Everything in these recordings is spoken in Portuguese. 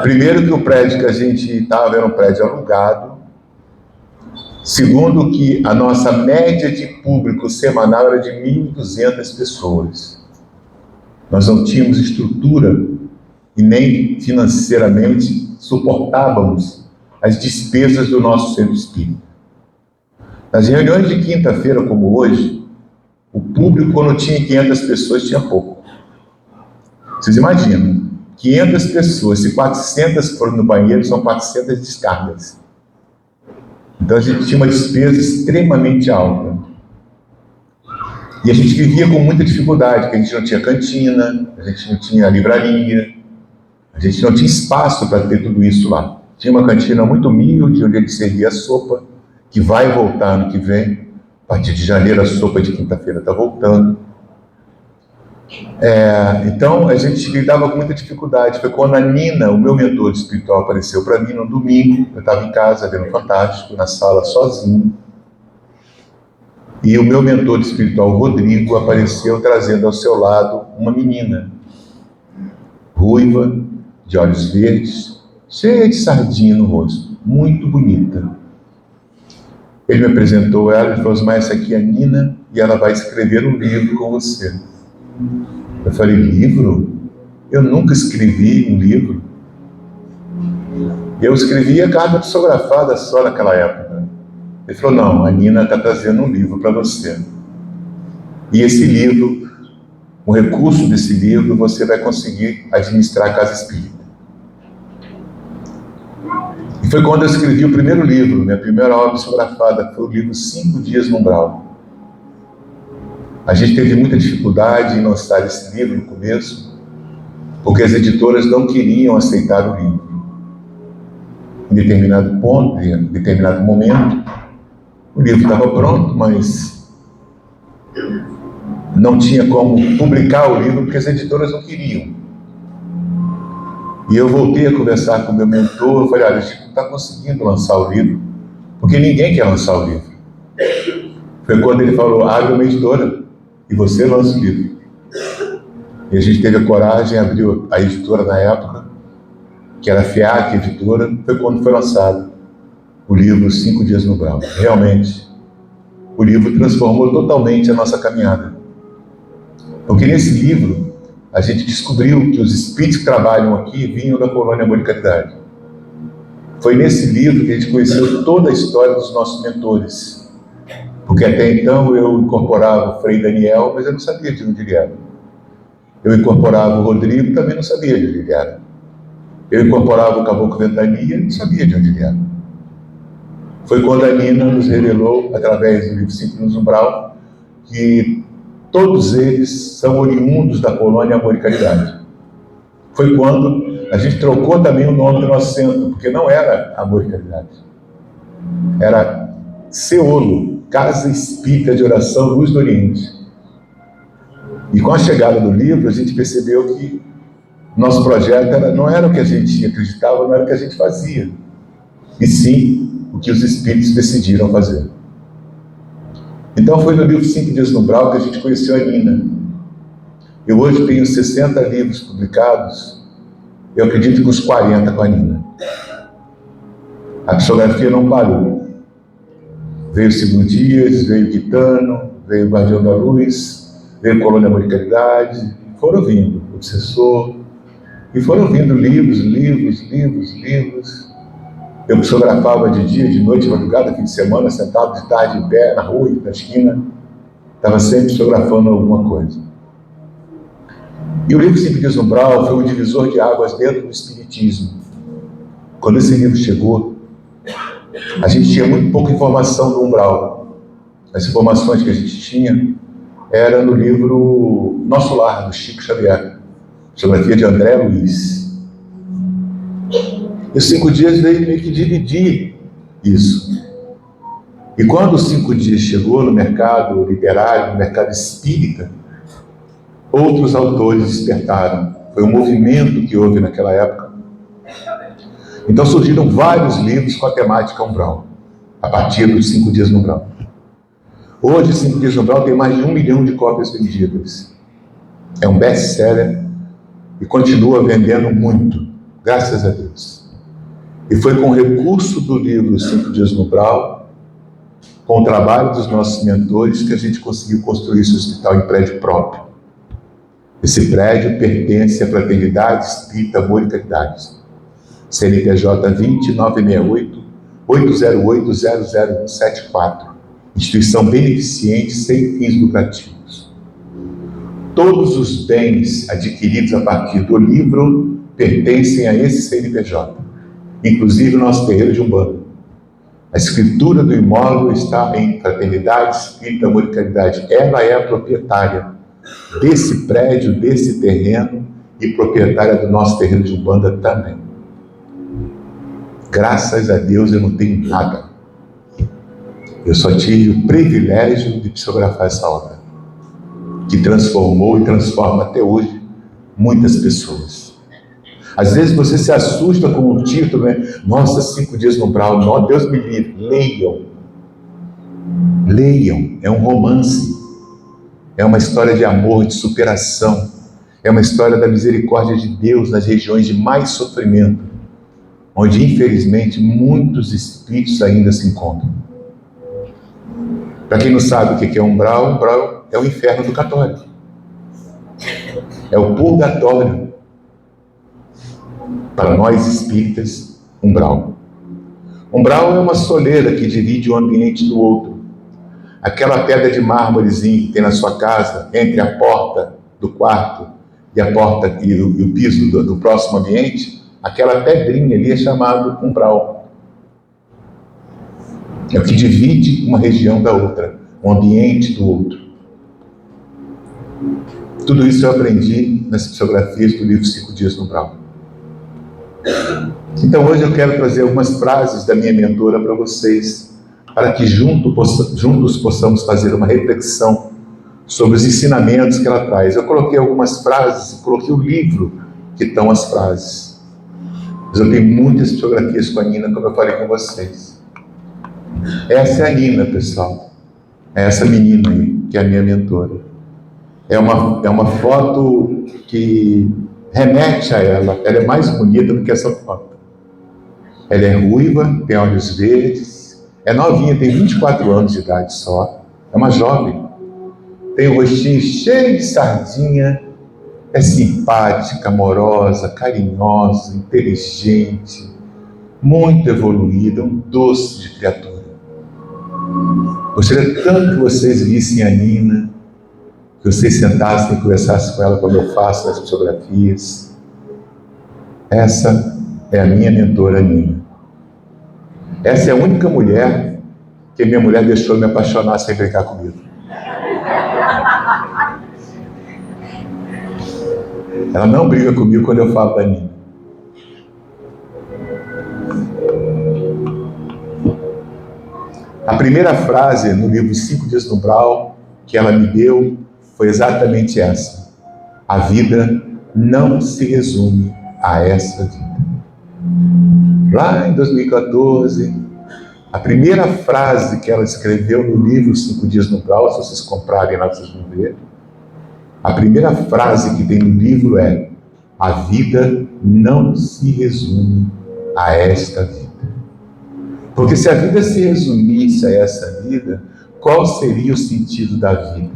Primeiro que o prédio que a gente estava era um prédio alugado. Segundo que a nossa média de público semanal era de 1.200 pessoas. Nós não tínhamos estrutura e nem financeiramente suportávamos as despesas do nosso centro espírita. Nas reuniões de quinta-feira, como hoje, o público, quando tinha 500 pessoas, tinha pouco. Vocês imaginam, 500 pessoas, se 400 forem no banheiro, são 400 descargas. Então a gente tinha uma despesa extremamente alta. E a gente vivia com muita dificuldade, porque a gente não tinha cantina, a gente não tinha livraria, a gente não tinha espaço para ter tudo isso lá. Tinha uma cantina muito humilde, onde a gente servia sopa, que vai voltar ano que vem. A partir de janeiro, a sopa de quinta-feira está voltando. Então, a gente lidava com muita dificuldade. Foi quando a Nina, o meu mentor espiritual, apareceu para mim no domingo. Eu estava em casa, vendo Fantástico, na sala, sozinho. E o meu mentor espiritual, Rodrigo, apareceu trazendo ao seu lado uma menina, ruiva, de olhos verdes, cheia de sardinha no rosto, muito bonita. Ele me apresentou ela e falou: mas essa aqui é a Nina e ela vai escrever um livro com você. Eu falei: livro? Eu nunca escrevi um livro. Eu escrevia carta psicografada só naquela época. Ele falou: não, a Nina está trazendo um livro para você. E esse livro, o recurso desse livro, você vai conseguir administrar a casa espírita. E foi quando eu escrevi o primeiro livro, minha primeira obra psicografada, foi o livro 5 Dias no Umbral. A gente teve muita dificuldade em lançar esse livro no começo, porque as editoras não queriam aceitar o livro. Em determinado ponto, em determinado momento, o livro estava pronto, mas não tinha como publicar o livro porque as editoras não queriam. E eu voltei a conversar com o meu mentor, eu falei: olha, a gente não está conseguindo lançar o livro, porque ninguém quer lançar o livro. Foi quando ele falou: abre uma editora e você lança o livro. E a gente teve a coragem, abriu a editora na época, que era a FIAC Editora. Foi quando foi lançado o livro 5 Dias no Umbral. Realmente, o livro transformou totalmente a nossa caminhada. Porque nesse livro, a gente descobriu que os espíritos que trabalham aqui vinham da Colônia Amor e Caridade. Foi nesse livro que a gente conheceu toda a história dos nossos mentores. Porque até então eu incorporava o Frei Daniel, mas eu não sabia de onde ele era. Eu incorporava o Rodrigo, também não sabia de onde ele era. Eu incorporava o Caboclo Ventania, não sabia de onde ele era. Foi quando a Nina nos revelou, através do livro 5 Dias no Umbral, que todos eles são oriundos da Colônia Amor e Caridade. Foi quando a gente trocou também o nome do nosso centro, porque não era Amor e Caridade. Era Ceolo, Casa Espírita de Oração Luz do Oriente. E com a chegada do livro, a gente percebeu que nosso projeto não era o que a gente acreditava, não era o que a gente fazia, e sim o que os espíritos decidiram fazer. Então foi no livro 5 Dias no Umbral que a gente conheceu a Nina. Eu hoje tenho 60 livros publicados, eu acredito que uns 40 com a Nina. A psicografia não parou. Veio Segundo Dias, veio Quitano, veio Guardião da Luz, veio Colônia Amor e Caridade, foram vindo, Obsessor, e foram vindo livros. Eu psicografava de dia, de noite, de madrugada, fim de semana, sentado de tarde em pé, na rua, na esquina. Estava sempre psicografando alguma coisa. E o livro 5 Dias no Umbral foi um divisor de águas dentro do Espiritismo. Quando esse livro chegou, a gente tinha muito pouca informação do umbral. As informações que a gente tinha eram no livro Nosso Lar, do Chico Xavier, psicografia de André Luiz. E os 5 dias veio meio que dividir isso. E quando os 5 dias chegou no mercado literário, no mercado espírita, outros autores despertaram. Foi um movimento que houve naquela época. Então surgiram vários livros com a temática umbral, a partir dos 5 Dias no Umbral. Hoje, 5 Dias no Umbral tem mais de 1 milhão de cópias vendidas. É um best-seller e continua vendendo muito. graças a Deus. E foi com o recurso do livro 5 Dias no Umbral, com o trabalho dos nossos mentores, que a gente conseguiu construir esse hospital em prédio próprio. Esse prédio pertence à Fraternidade Espírita Amor e Caridade. CNPJ 20968-808-00174. Instituição beneficente sem fins lucrativos. Todos os bens adquiridos a partir do livro pertencem a esse CNPJ, inclusive o nosso terreiro de Umbanda. A escritura do imóvel está em Fraternidade Espírita Amor e Caridade. Ela é a proprietária desse prédio, desse terreno, e proprietária do nosso terreiro de Umbanda também. Graças a Deus eu não tenho nada. Eu só tive o privilégio de psicografar essa obra, que transformou e transforma até hoje muitas pessoas. Às vezes você se assusta com o título, né? Nossa, 5 dias no umbral, não, Deus me livre. Leiam. Leiam. É um romance. É uma história de amor, de superação. É uma história da misericórdia de Deus nas regiões de mais sofrimento, onde, infelizmente, muitos espíritos ainda se encontram. Para quem não sabe o que é umbral, umbral é o inferno do católico. É o purgatório. Para nós espíritas, umbral. Umbral é uma soleira que divide o ambiente do outro. Aquela pedra de mármorezinho que tem na sua casa, entre a porta do quarto e a porta e o piso do próximo ambiente, aquela pedrinha ali é chamado umbral. É o que divide uma região da outra, o ambiente do outro. Tudo isso eu aprendi nas psicografias do livro 5 Dias no Umbral. Então hoje eu quero trazer algumas frases da minha mentora para vocês, para que juntos possamos fazer uma reflexão sobre os ensinamentos que ela traz. Eu coloquei algumas frases, coloquei o livro que estão as frases. Mas eu tenho muitas psicografias com a Nina, como eu falei com vocês. Essa é a Nina, pessoal. É essa menina aí, que é a minha mentora. É uma foto que remete a ela. Ela é mais bonita do que essa foto. Ela é ruiva, tem olhos verdes, é novinha, tem 24 anos de idade só. É uma jovem. Tem o rostinho cheio de sardinha, é simpática, amorosa, carinhosa, inteligente, muito evoluída, um doce de criatura. Gostaria tanto que vocês vissem a Nina, que vocês sentassem e conversassem com ela como eu faço nas psicografias. Essa é a minha mentora, Nina. Essa é a única mulher que minha mulher deixou me apaixonar sem brincar comigo. Ela não briga comigo quando eu falo da Nina. A primeira frase no livro 5 Dias no Umbral que ela me deu foi exatamente essa: a vida não se resume a essa vida. Lá em 2014, a primeira frase que ela escreveu no livro 5 Dias no Umbral, se vocês comprarem lá, vocês vão ver. A primeira frase que tem no livro é: a vida não se resume a esta vida. Porque se a vida se resumisse a essa vida, qual seria o sentido da vida?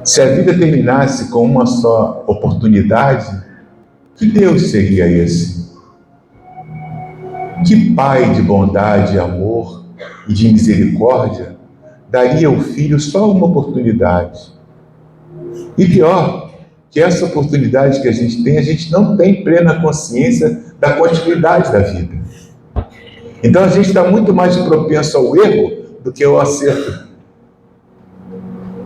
Se a vida terminasse com uma só oportunidade, que Deus seria esse? Que Pai de bondade e amor e de misericórdia daria ao filho só uma oportunidade? E pior, que essa oportunidade que a gente não tem plena consciência da continuidade da vida. Então a gente está muito mais propenso ao erro do que ao acerto.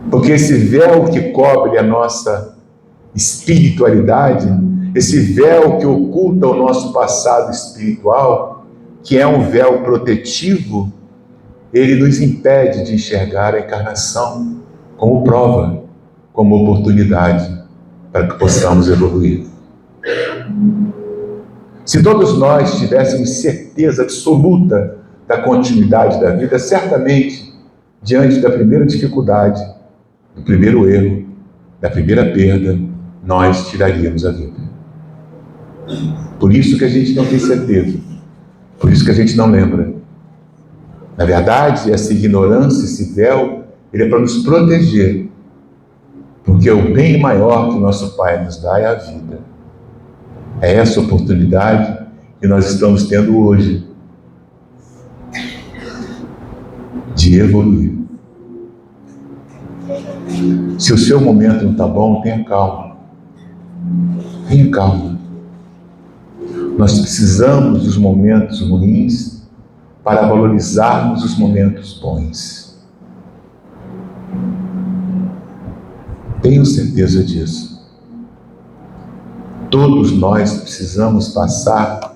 Porque esse véu que cobre a nossa espiritualidade, esse véu que oculta o nosso passado espiritual, que é um véu protetivo, ele nos impede de enxergar a encarnação como prova, como oportunidade para que possamos evoluir. Se todos nós tivéssemos certeza absoluta da continuidade da vida, certamente, diante da primeira dificuldade, do primeiro erro, da primeira perda, nós tiraríamos a vida. Por isso que a gente não tem certeza. Por isso que a gente não lembra. Na verdade, essa ignorância, esse véu, ele é para nos proteger. Porque o bem maior que o nosso Pai nos dá é a vida. É essa oportunidade que nós estamos tendo hoje de evoluir. Se o seu momento não está bom, tenha calma. Tenha calma. Nós precisamos dos momentos ruins para valorizarmos os momentos bons. Tenho certeza disso. Todos nós precisamos passar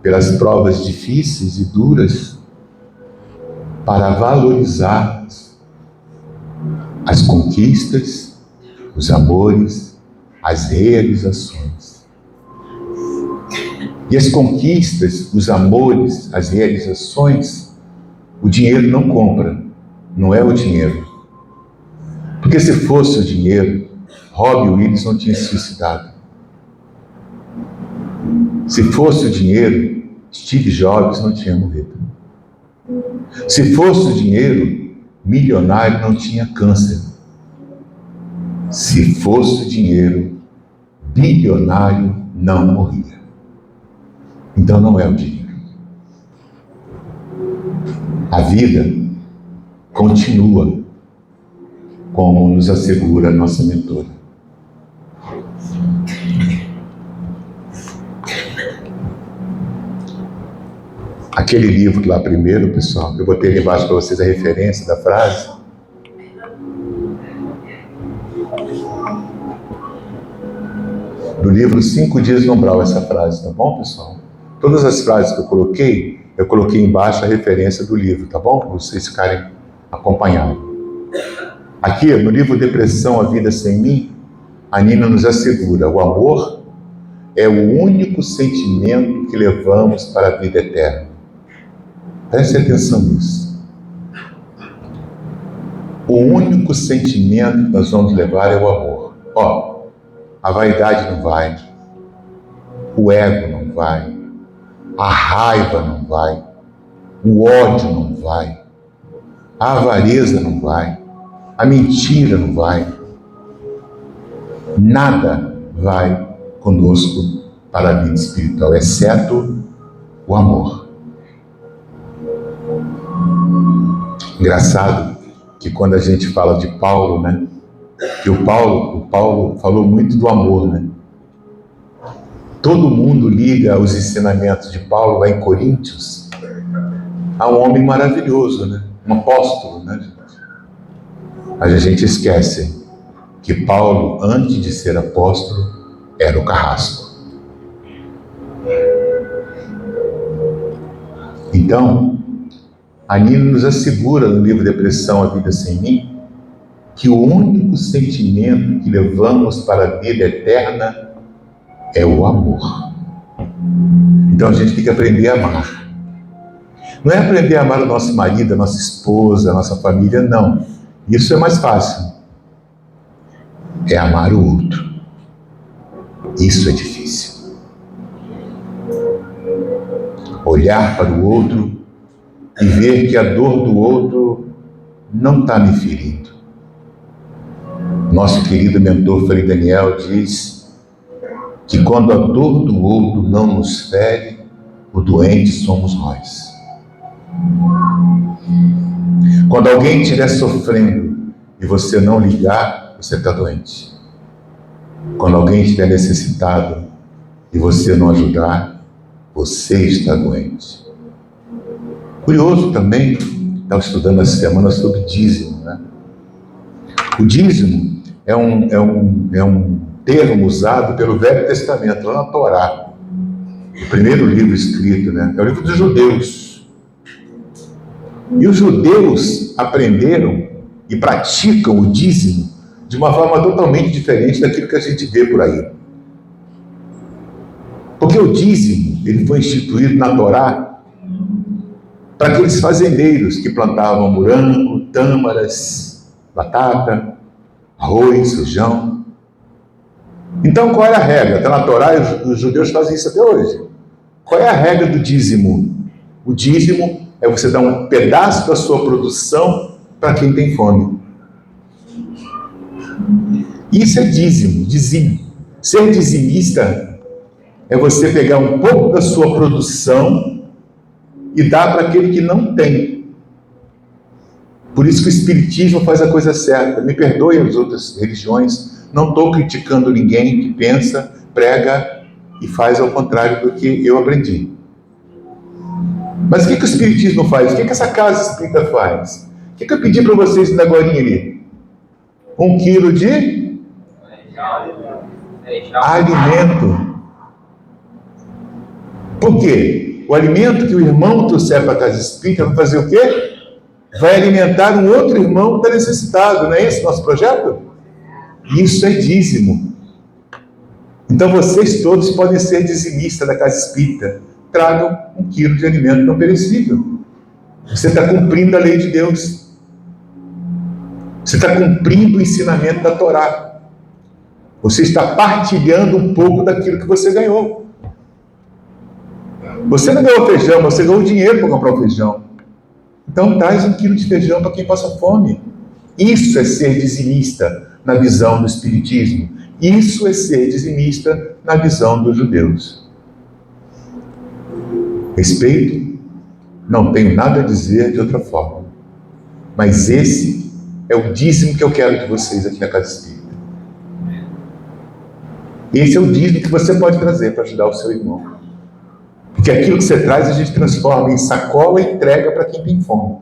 pelas provas difíceis e duras para valorizarmos as conquistas, os amores, as realizações. E as conquistas, os amores, as realizações, o dinheiro não compra, não é o dinheiro. Porque se fosse o dinheiro, Robin Williams não tinha se suicidado. Se fosse o dinheiro, Steve Jobs não tinha morrido. Se fosse o dinheiro, milionário não tinha câncer. Se fosse o dinheiro, bilionário não morria. Então não é o dinheiro. A vida continua, como nos assegura a nossa mentora. Aquele livro lá primeiro, pessoal, eu botei ali embaixo para vocês a referência da frase. Do livro 5 Dias no Umbral, essa frase, tá bom, pessoal? Todas as frases que eu coloquei embaixo a referência do livro, tá bom? Para vocês ficarem acompanhando. Aqui, no livro Depressão, A Vida Sem Mim, a Nina nos assegura: o amor é o único sentimento que levamos para a vida eterna. Preste atenção nisso. O único sentimento que nós vamos levar é o amor. Ó, a vaidade não vai, o ego não vai, a raiva não vai, o ódio não vai, a avareza não vai, a mentira não vai. Nada vai conosco para a vida espiritual, exceto o amor. Engraçado que quando a gente fala de Paulo, né? Que o Paulo falou muito do amor, né? Todo mundo liga os ensinamentos de Paulo lá em Coríntios a um homem maravilhoso, né? Um apóstolo, né, gente? Mas a gente esquece que Paulo, antes de ser apóstolo, era o carrasco. Então, a Nina nos assegura no livro Depressão, A Vida Sem Mim, que o único sentimento que levamos para a vida eterna é o amor. Então a gente tem que aprender a amar. Não é aprender a amar o nosso marido, a nossa esposa, a nossa família, não. Isso é mais fácil. É amar o outro. Isso é difícil. Olhar para o outro e ver que a dor do outro não está me ferindo. Nosso querido mentor Frei Daniel diz que quando a dor do outro não nos fere, o doente somos nós. Quando alguém estiver sofrendo e você não ligar, você está doente. Quando alguém estiver necessitado e você não ajudar, você está doente. Curioso também, estava estudando essa semana sobre dízimo, né? O dízimo é um termo usado pelo Velho Testamento, lá na Torá. O primeiro livro escrito, né? É o livro dos judeus. E os judeus aprenderam e praticam o dízimo de uma forma totalmente diferente daquilo que a gente vê por aí. Porque o dízimo, ele foi instituído na Torá para aqueles fazendeiros que plantavam morango, tâmaras, batata, arroz, feijão. Então, qual é a regra? Está na Torá e os judeus fazem isso até hoje. Qual é a regra do dízimo? O dízimo é você dar um pedaço da sua produção para quem tem fome. Isso é dízimo, dizime. Ser dizimista é você pegar um pouco da sua produção e dar para aquele que não tem. Por isso que o Espiritismo faz a coisa certa. Me perdoe as outras religiões, não estou criticando ninguém que pensa, prega e faz ao contrário do que eu aprendi. Mas o que o Espiritismo faz? O que essa casa espírita faz? O que eu pedi para vocês na agorinha ali? 1 quilo de alimento. Por quê? O alimento que o irmão trouxer para a casa espírita vai fazer o quê? Vai alimentar um outro irmão que está necessitado. Não é esse o nosso projeto? Isso é dízimo. Então vocês todos podem ser dizimistas da casa espírita. Tragam 1 quilo de alimento não perecível. Você está cumprindo a lei de Deus. Você está cumprindo o ensinamento da Torá. Você está partilhando um pouco daquilo que você ganhou. Você não ganhou feijão, você ganhou dinheiro para comprar o feijão. Então traz 1 quilo de feijão para quem passa fome. Isso é ser dizimista na visão do Espiritismo. Isso é ser dizimista na visão dos judeus. Respeito, não tenho nada a dizer de outra forma. Mas esse é o dízimo que eu quero de vocês aqui na Casa Espírita. Esse é o dízimo que você pode trazer para ajudar o seu irmão. Porque aquilo que você traz a gente transforma em sacola e entrega para quem tem fome.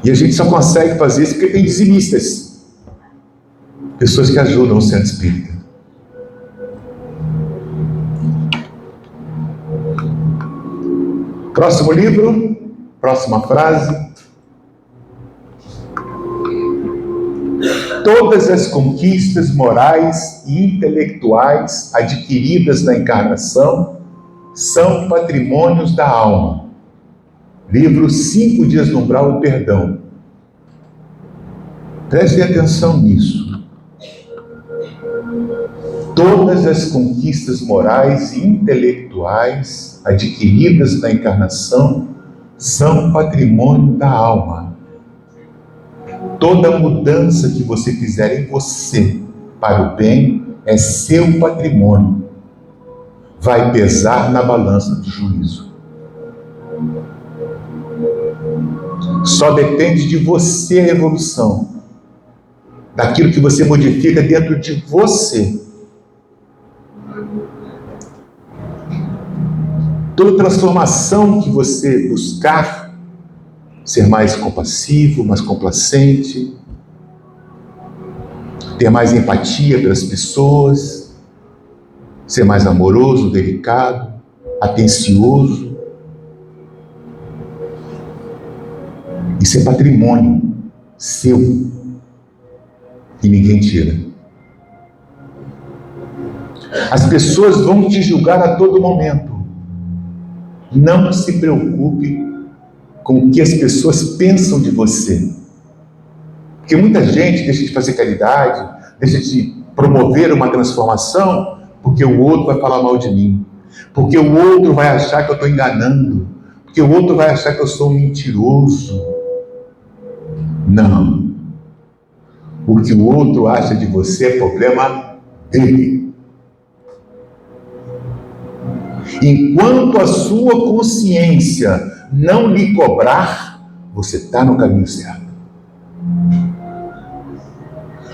E a gente só consegue fazer isso porque tem dizimistas. Pessoas que ajudam o centro espírita. Próximo livro, próxima frase. Todas as conquistas morais e intelectuais adquiridas na encarnação são patrimônios da alma. Livro 5 Dias no Umbral, o Perdão. Prestem atenção nisso. Todas as conquistas morais e intelectuais adquiridas na encarnação são patrimônio da alma. Toda mudança que você fizer em você para o bem é seu patrimônio. Vai pesar na balança do juízo. Só depende de você a evolução, daquilo que você modifica dentro de você. Toda transformação que você buscar, ser mais compassivo, mais complacente, ter mais empatia pelas pessoas, ser mais amoroso, delicado, atencioso. Isso é patrimônio seu e ninguém tira. As pessoas vão te julgar a todo momento. Não se preocupe com o que as pessoas pensam de você. Porque muita gente deixa de fazer caridade, deixa de promover uma transformação, porque o outro vai falar mal de mim. Porque o outro vai achar que eu estou enganando. Porque o outro vai achar que eu sou um mentiroso. Não. O que o outro acha de você é problema dele. Enquanto a sua consciência não lhe cobrar, você está no caminho certo.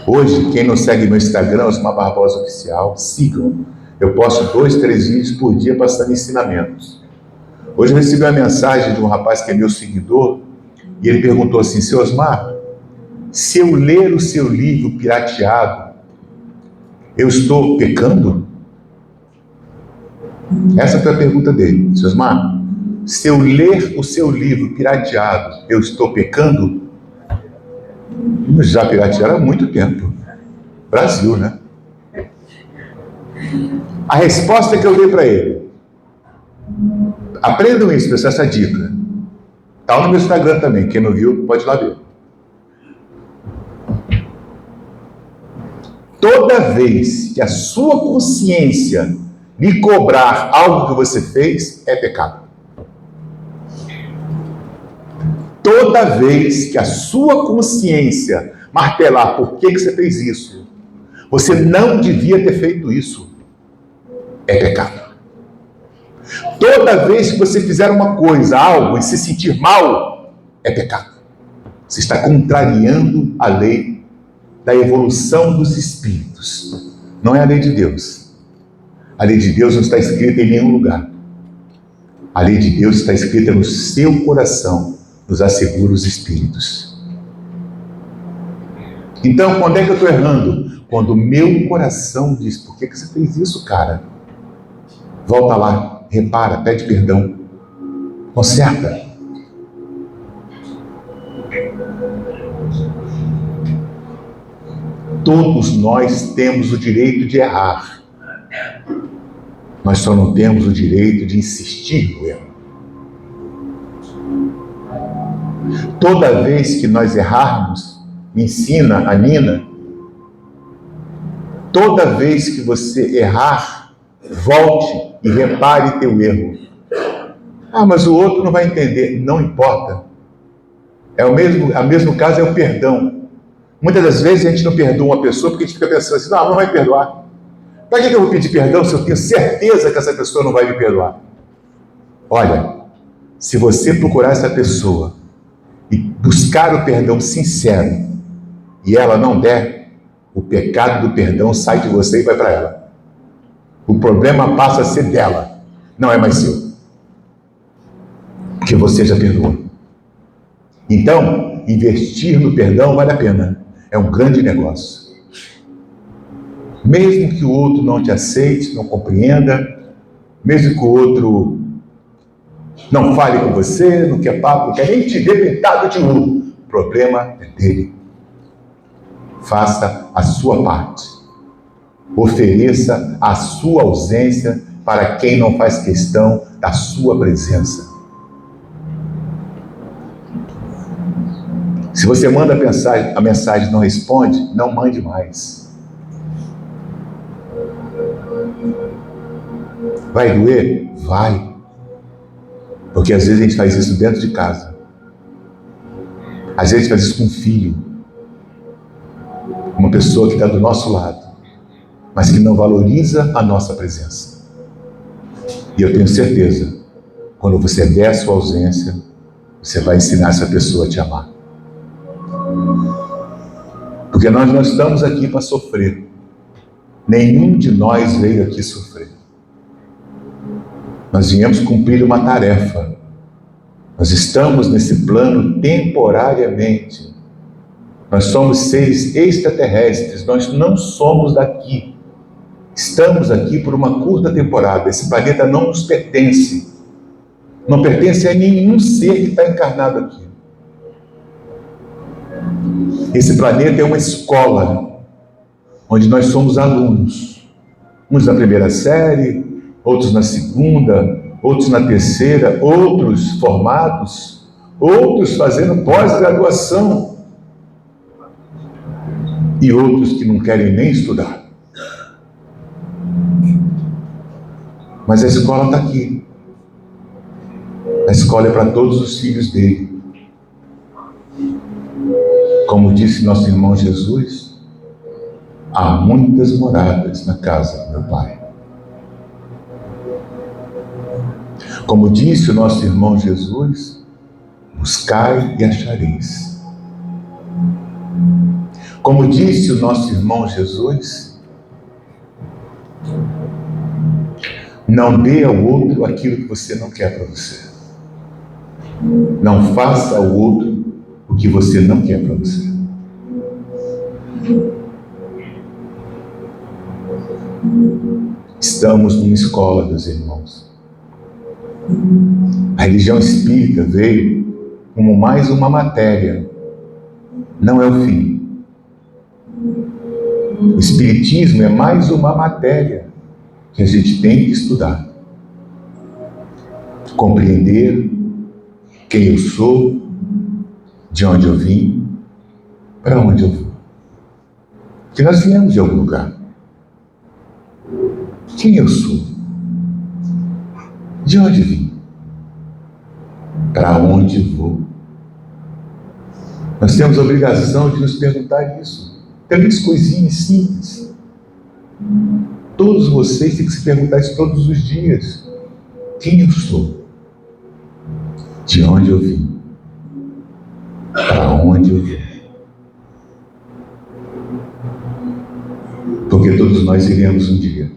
Hoje, quem não segue meu Instagram, Osmar Barbosa Oficial, sigam. Eu posto 2, 3 vídeos por dia passando ensinamentos. Hoje eu recebi uma mensagem de um rapaz que é meu seguidor, e ele perguntou assim: seu Osmar, se eu ler o seu livro pirateado, eu estou pecando? Essa foi a pergunta dele. Seu Osmar, se eu ler o seu livro pirateado, eu estou pecando? Já piratearam há muito tempo. Brasil, né? A resposta que eu dei para ele: aprendam isso, pessoal, essa dica. Está no meu Instagram também. Quem não viu, pode ir lá ver. Toda vez que a sua consciência lhe cobrar algo que você fez, é pecado. Toda vez que a sua consciência martelar por que você fez isso, você não devia ter feito isso, é pecado. Toda vez que você fizer uma coisa, algo, e se sentir mal, é pecado. Você está contrariando a lei da evolução dos espíritos. Não é a lei de Deus. A lei de Deus não está escrita em nenhum lugar. A lei de Deus está escrita no seu coração, nos assegura os espíritos. Então, quando é que eu estou errando? Quando o meu coração diz, por que você fez isso, cara? Volta lá, repara, pede perdão, conserta. Todos nós temos o direito de errar. Nós só não temos o direito de insistir no erro. Toda vez que nós errarmos, me ensina a Nina, toda vez que você errar, volte e repare teu erro. Ah, mas o outro não vai entender. Não importa. O mesmo caso é o perdão. Muitas das vezes a gente não perdoa uma pessoa porque a gente fica pensando assim, não vai perdoar. Para que eu vou pedir perdão se eu tenho certeza que essa pessoa não vai me perdoar? Olha, se você procurar essa pessoa e buscar o perdão sincero e ela não der, o pecado do perdão sai de você e vai para ela. O problema passa a ser dela, não é mais seu. Porque você já perdoou. Então, investir no perdão vale a pena. É um grande negócio. Mesmo que o outro não te aceite, não compreenda, mesmo que o outro não fale com você, não quer papo, não quer nem te ver pintado de ouro, o problema é dele. Faça a sua parte. Ofereça a sua ausência para quem não faz questão da sua presença. Se você manda a mensagem e não responde, não mande mais. Vai doer? Vai. Porque às vezes a gente faz isso dentro de casa. Às vezes a gente faz isso com um filho. Uma pessoa que está do nosso lado, mas que não valoriza a nossa presença. E eu tenho certeza, quando você der a sua ausência, você vai ensinar essa pessoa a te amar. Porque nós não estamos aqui para sofrer. Nenhum de nós veio aqui sofrer. Nós viemos cumprir uma tarefa. Nós estamos nesse plano temporariamente. Nós somos seres extraterrestres, nós não somos daqui. Estamos aqui por uma curta temporada. Esse planeta não nos pertence. Não pertence a nenhum ser que está encarnado aqui. Esse planeta é uma escola, onde nós somos alunos. Uns na primeira série, outros na segunda, outros na terceira, outros formados, outros fazendo pós-graduação e outros que não querem nem estudar. Mas a escola está aqui. A escola é para todos os filhos dele. Como disse nosso irmão Jesus, há muitas moradas na casa do meu Pai. Como disse o nosso irmão Jesus, buscai e achareis. Como disse o nosso irmão Jesus, não dê ao outro aquilo que você não quer para você. Não faça ao outro o que você não quer para você. Estamos numa escola, meus irmãos. A religião espírita veio como mais uma matéria, não é o fim. O espiritismo é mais uma matéria que a gente tem que estudar. Compreender quem eu sou, de onde eu vim, para onde eu vou. que nós viemos de algum lugar. Quem eu sou? De onde vim? Para onde vou? Nós temos a obrigação de nos perguntar isso. Três coisinhas simples. Todos vocês têm que se perguntar isso todos os dias. Quem eu sou? De onde eu vim? Para onde eu vou? Porque todos nós iremos um dia.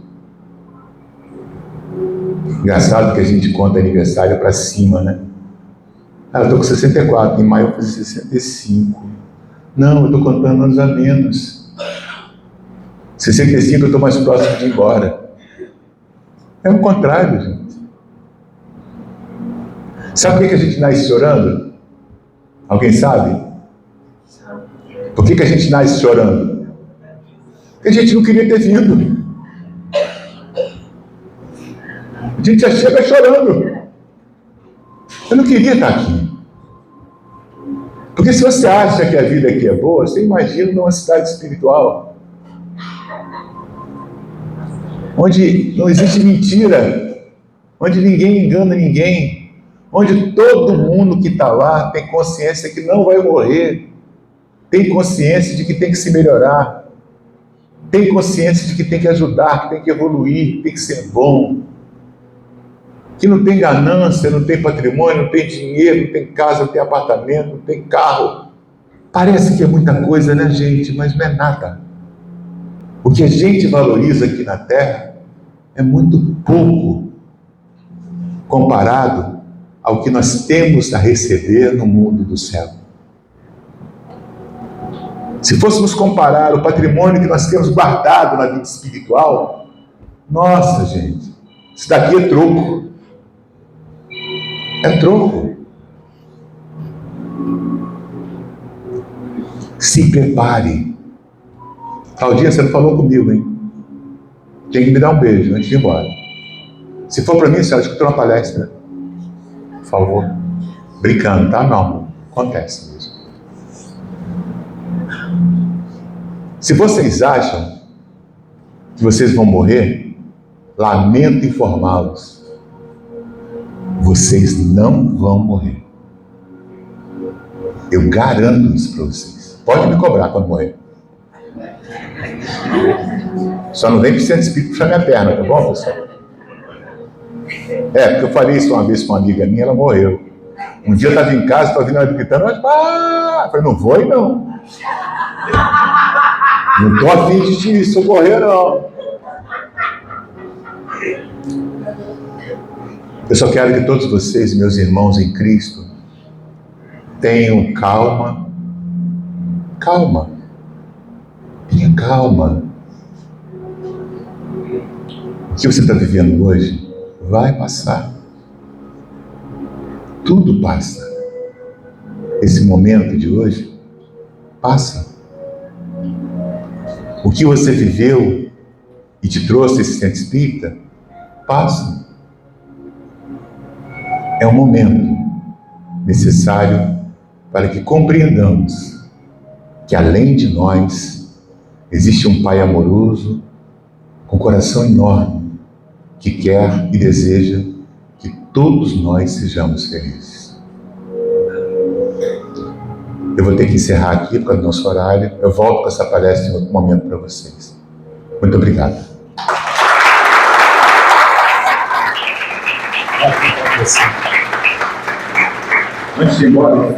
Engraçado que a gente conta aniversário para cima, né? Eu estou com 64, em maio eu fiz 65. Não, eu estou contando anos a menos. 65 eu estou mais próximo de ir embora. É o contrário, gente. Sabe por que a gente nasce chorando? Alguém sabe? Por que a gente nasce chorando? Porque a gente não queria ter vindo. A gente já chega chorando. Eu não queria estar aqui. Porque se você acha que a vida aqui é boa, você imagina numa cidade espiritual, onde não existe mentira, onde ninguém engana ninguém, onde todo mundo que está lá tem consciência que não vai morrer, tem consciência de que tem que se melhorar, tem consciência de que tem que ajudar, que tem que evoluir, que tem que ser bom, que não tem ganância, não tem patrimônio, não tem dinheiro, não tem casa, não tem apartamento, não tem carro. Parece que é muita coisa, né, gente? Mas não é nada. O que a gente valoriza aqui na Terra é muito pouco comparado ao que nós temos a receber no mundo do céu. Se fôssemos comparar o patrimônio que nós temos guardado na vida espiritual, nossa, gente, isso daqui é troco. É troco. Se prepare. Claudinha, você não falou comigo, hein? Tem que me dar um beijo antes de ir embora. Se for para mim, senhora, escuta uma palestra. Por favor. Brincando, tá? Não, acontece mesmo. Se vocês acham que vocês vão morrer, lamento informá-los. Vocês não vão morrer. Eu garanto isso para vocês. Pode me cobrar quando morrer. Só não vem para o centro espírita puxar minha perna, tá bom, pessoal? Porque eu falei isso uma vez com uma amiga minha, ela morreu. Um dia eu estava em casa, estou ouvindo ela gritando, eu falei, não vou ir não. Não estou a fim de te socorrer, não. Eu só quero que todos vocês, meus irmãos em Cristo, tenham calma. Calma. Tenha calma. O que você está vivendo hoje vai passar. Tudo passa. Esse momento de hoje passa. O que você viveu e te trouxe esse centro espírita passa. É um momento necessário para que compreendamos que além de nós existe um Pai amoroso com coração enorme que quer e deseja que todos nós sejamos felizes. Eu vou ter que encerrar aqui por causa do nosso horário. Eu volto com essa palestra em outro momento para vocês. Muito obrigado. Antes de ir embora,